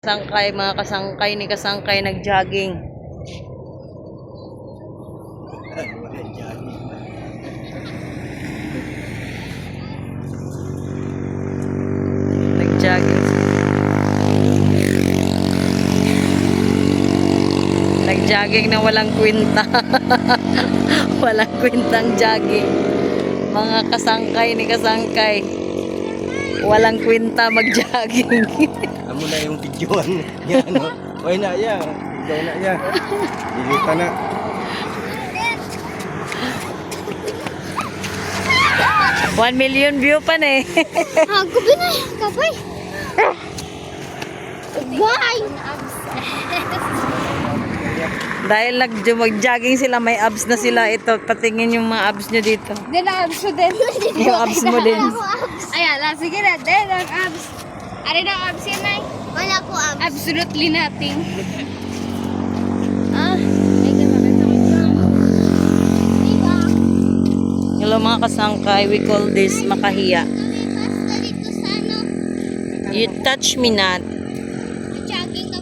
Sangkay, mga kasangkay ni kasangkay nag-jogging. Nag-jogging. Nag-jogging na walang kwenta. Walang kwentang jogging. Mga kasangkay ni kasangkay. Walang kwenta mag-jogging. Amo na yung videoan niya, ano. Okay na, ya. Ikaw na, ya. Dilita na. One million view pa na eh. Ako ba na? Kapay. Why? Dahil mag-jogging sila, may abs na sila. Ito, patingin yung mga abs nyo dito. Din ang abs ko din. Yung abs mo din. Ayan, sige na. Din ang abs. Ari na abs yan ay. Wala ko abs. Absolutely nothing. Hello mga kasangkay, we call this makahiya. You touch me not.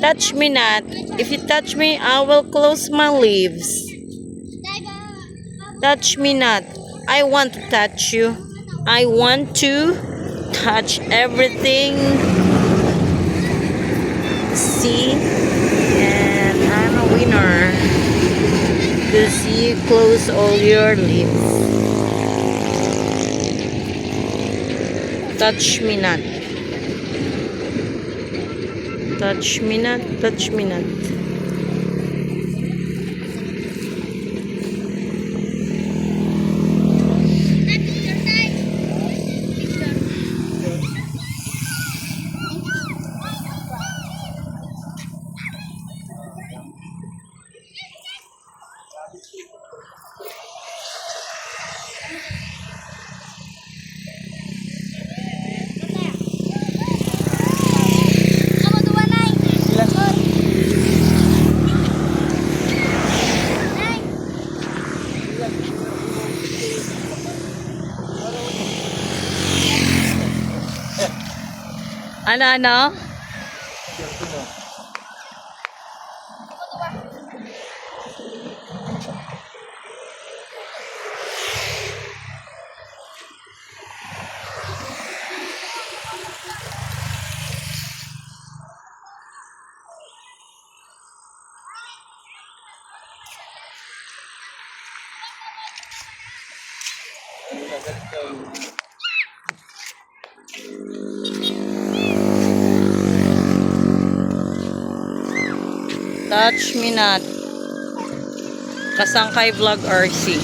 Touch me not. If you touch me, I will close my lips. Touch me not. I want to touch you. I want to touch everything. See? And I'm a winner. Because you close all your lips. Touch me not. Touch me not. Touch me not. Ano? Touch me not. Kasangkay Vlog RC.